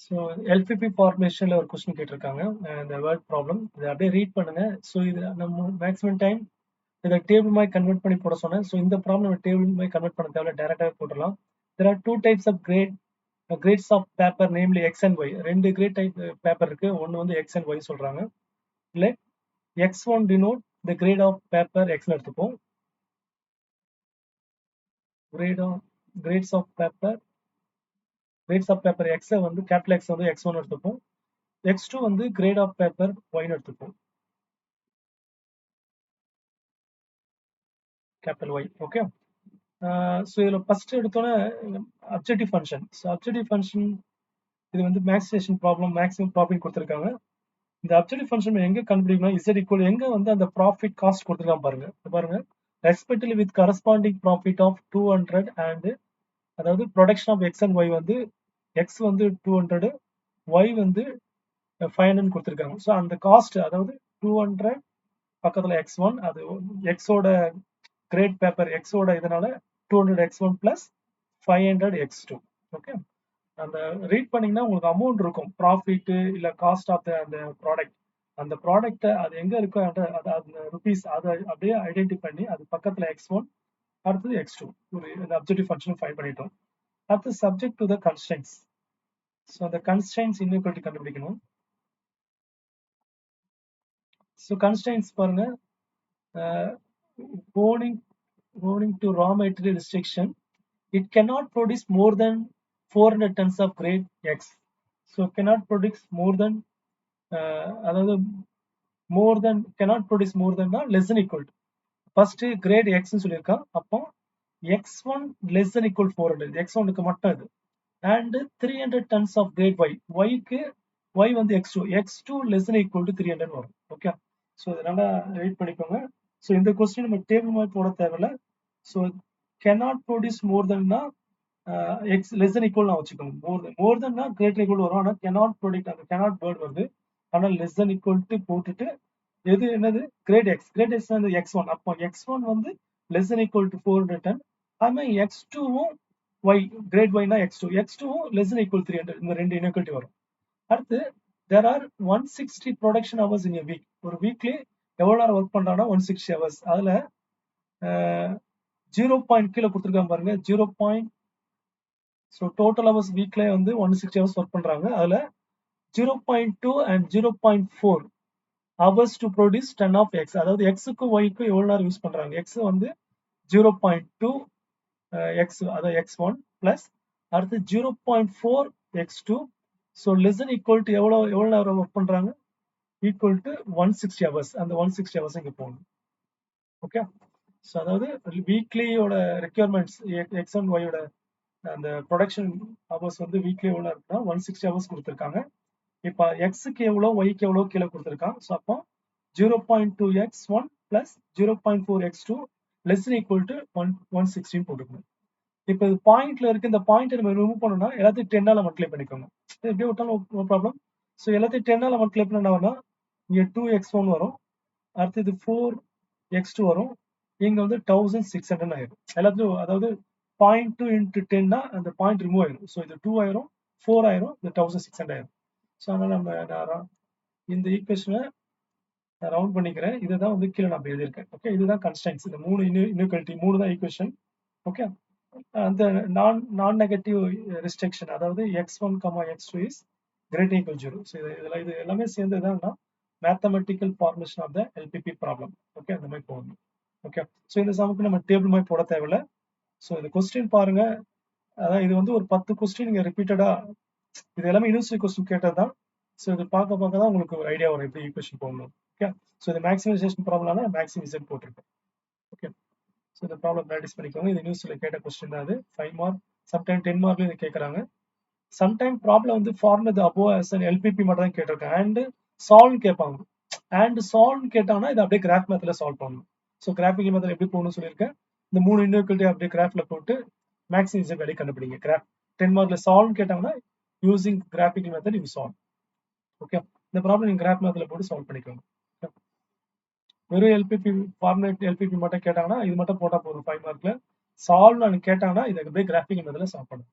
So LPP ஃபார்மேஷனில் ஒரு question கேட்டிருக்காங்க. இந்த வேர்ட் ப்ராப்ளம் இதை அப்படியே ரீட் பண்ணுங்க. ஸோ இது நம்ம மேக்ஸிமம் டைம் இதை டேபிள் மாதிரி கன்வெர்ட் பண்ணி போட சொன்னேன். ஸோ இந்த ப்ராப்ளம் டேபிள் மாதிரி கன்வெர்ட் பண்ண தேவை, டேரெக்டாக போட்டுடலாம். There are two types of grades of paper, namely x and y. ரெண்டு கிரேட் டைப் பேப்பர் இருக்கு. ஒன்று வந்து எக்ஸ் அண்ட் ஒய் சொல்றாங்க. இல்லை x1 denote the grade of paper x எடுத்துப்போம். grades of paper x வந்து capital X வந்து x1 எடுத்துப்போம். x2 வந்து grade of paper y எடுத்துப்போம். capital Y. ஓகே. ஸோ இதில் ஃபர்ஸ்ட் எடுத்தோன்னே objective function. So objective function இது வந்து மேக்ஸிமேஷன் ப்ராப்ளம், மேக்ஸிமம் ப்ராஃபிட் கொடுத்துருக்காங்க. இந்த அப்ஜெக்டிவ் ஃபங்க்ஷன் எங்க கண்டுபிடிக்கணும்? இசட் ஈக்குவல் எங்க வந்து அந்த ப்ராஃபிட் காஸ்ட் கொடுத்துருக்காங்க பாருங்க. Respectively with corresponding profit of 200 and அதாவது production of X and Y வந்து எக்ஸ் வந்து 200, ஒய் வந்து 500 கொடுத்துருக்காங்க. ஸோ அந்த காஸ்ட் அதாவது 200 பக்கத்துல x1, அது எக்ஸோட கிரேட் பேப்பர் எக்ஸோட இதனால 200 x1 பிளஸ் 500 x2. ஓகே, அந்த ரீட் பண்ணீங்கன்னா உங்களுக்கு அமௌண்ட் இருக்கும், ப்ராஃபிட் இல்ல காஸ்ட் ஆஃப் அந்த ப்ராடக்ட். அந்த ப்ராடக்ட்டை அது எங்க இருக்கோ அந்த ருபீஸ் அதை அப்படியே ஐடென்டிஃபை பண்ணி அது பக்கத்துல x1 அடுத்தது x2 இந்த அப்ஜெக்டிவ் ஃபங்க்ஷன் ஃபைண்ட் பண்ணிட்டோம். அடுத்து subject to the constraints. So அந்த கன்ஸ்ட்ரெயின்ட்ஸ் இன்இக்வாலிட்டி கண்டுபிடிக்கணும். ஸோ கன்ஸ்ட்ரெயின்ட்ஸ் பாருங்க, owing to raw material restriction, it cannot produce more than 400 tons of grade X. So cannot produce more than அதாவது cannot produce more than less than equal to first grade X ன்னு சொல்லியிருக்கான். அப்போ x1 less than equal 400, x1க்கு மட்டும் இது, and 300 tons of grade Y. Y வந்து x2 less than equal to 300 வரும். Okay, so இதனால wait பண்ணிக்கோங்க. ஸோ இந்த கொஸ்டின் நம்ம டேபிள் மாதிரி போட தேவையில்ல. So cannot produce more than x less than equal நான் வச்சுக்கோங்க. more than greater equal வரும். ஆனால் cannot produce அந்த cannot வேர்ட் வருது, ஆனால் less than equal to போட்டுட்டு எது என்னது கிரேட் எக்ஸ் வந்து x1. அப்போ x1 வந்து less than equal to 400 ton. அதுமாதிரி x2வும் y கிரேட் y னா x2வும் less than equal 300. இந்த ரெண்டு இன்இக்வாலிட்டி வரும். அடுத்து there are 160 production hours in a week. ஒரு வீக்லி எவ்வளவு நேரம் ஒர்க் பண்றாங்கன்னா 160 hours. அதுல 0. கீழே கொடுத்துருக்காங்க பாருங்க, 0. ஸோ டோட்டல் ஹவர்ஸ் வீக்ல வந்து 160 hours ஒர்க் பண்றாங்க. அதுல 0.2 and 0.4 hours to produce ton of x. அதாவது எக்ஸுக்கும் ஒய்க்கும் எவ்வளவு நேரம் யூஸ் பண்றாங்க? எக்ஸ் வந்து 0.2 எக்ஸ் அதாவது x1 பிளஸ் அடுத்து 0.4 x2. So less than equal to எவ்வளவு நேரம் ஒர்க் பண்றாங்க? Equal to 160 hours. அந்த 160 hours இங்க போகணும். ஓகே, ஸோ அதாவது வீக்லியோட ரெக்யர்மெண்ட்ஸ் எக்ஸ் அண்ட் ஒய்யோட அந்த ப்ரொடக்ஷன் ஹவர்ஸ் வந்து வீக்லி எவ்வளோ இருக்குன்னா 160 hours கொடுத்துருக்காங்க. இப்போ எக்ஸுக்கு எவ்வளோ ஒய்க்கு எவ்வளோ கீழே கொடுத்துருக்காங்க. ஸோ அப்போ 0.2 x1 plus 0.4 x2 less than equal to 160 போட்டுக்கணும். இப்போ இது பாயிண்ட்ல இருக்கு, இந்த பாயிண்ட் நம்ம ரிமூவ் பண்ணோம்னா எல்லாத்தையும் 10ஆல மல்டிப்ளை பண்ணிக்கோங்க. எப்படி விட்டாலும் நோ ப்ராப்ளம். ஸோ எல்லாத்தையும் 10ஆல மல்டிப்ளை பண்ணா இங்க 2x1 வரும், அடுத்தது 4x2 வரும், இங்க வந்து 1600 ஆயிடும் எல்லாத்தையும். அதாவது 0.2 into 10 அந்த பாயிண்ட் ரிமூவ் ஆயிடும். ஸோ இது 2 ஆயிரும், 4 ஆயிரும், இது 1600 ஆயிரும். ஸோ அதனால நம்ம இந்த ஈக்குவேஷனை நான் ரவுண்ட் பண்ணிக்கிறேன். இதுதான் வந்து கீழே நான் எழுதியிருக்கேன். ஓகே, இதுதான் கன்ஸ்ட்ரெயின்ட்ஸ். இந்த 3 இன்இக்வாலிட்டி 3 தான் ஈக்குவேஷன். ஓகே, அந்த நான் நெகட்டிவ் ரெஸ்ட்ரிக்ஷன் அதாவது x1, x2 is greater equal 0. So இது எல்லாமே சேர்ந்து தான் mathematical formation of the LPP problem. Okay, அந்த மாதிரி போகணும். ஓகே, ஸோ இந்த சமக்கு நம்ம டேபிள் மாதிரி போட தேவையில்ல. ஸோ இந்த கொஸ்டின் பாருங்க, அதான் இது வந்து ஒரு 10 கொஸ்டின் நீங்க ரிப்பீட்டடா, இது எல்லாமே யூனிவர்சிட்டி கொஸ்டின் கேட்டது தான். ஸோ இது பார்க்க தான் உங்களுக்கு ஒரு ஐடியா வரும் எப்படி ஈக்குவேஷன் போகணும். ஓகே, ஸோ இது மேக்ஸிமைசேஷன் ப்ராப்ளம்னா மேக்ஸிமைசேஷன் போட்டிருக்கேன். ஓகே, ஸோ இந்த ப்ராப்ளம் ப்ராக்டிஸ் பண்ணிக்கோங்க. இது நியூஸ்ல கேட்ட கொஸ்டின் தான். அது 5 மார்க், சம்டைம் 10 மார்க்ல இது கேட்கறாங்க. சம்டைம் ப்ராப்ளம் வந்து formula above as an LPP மட்டும் தான் கேட்டிருக்கேன். அண்ட் சால்வ் கேட்பாங்க. அண்ட் சால்வ் கேட்டாங்கன்னா இது அப்படியே கிராஃப் மெத்தட்ல சால்வ் பண்ணணும். ஸோ கிராஃபிக்கல் மெத்தட் எப்படி போகணும்னு சொல்லியிருக்கேன். இந்த 3 இன்இக்வாலிட்டி அப்படியே கிராஃப்ல போட்டு மேக்ஸிமைசேஷன் வேலையை கண்டுபிடிங்க. கிராஃப் 10 மார்க்ல சால்வ் கேட்டாங்கன்னா using graphical method you solve. Okay, இந்த ப்ராப்ளம் நீங்க கிராஃப் மெத்தட்ல போட்டு சால்வ் பண்ணிக்கோங்க. வெறும் எல்பிபி ஃபார்முலேட் எல்பிபி மட்டும் கேட்டாங்கன்னா இது மட்டும் போட்டா போதும் 5 மார்க்ல. சால்வ் கேட்டாங்கன்னா இதை அப்படியே கிராஃபிக்கல் மெத்தட்ல சால்வ் பண்ணுங்க.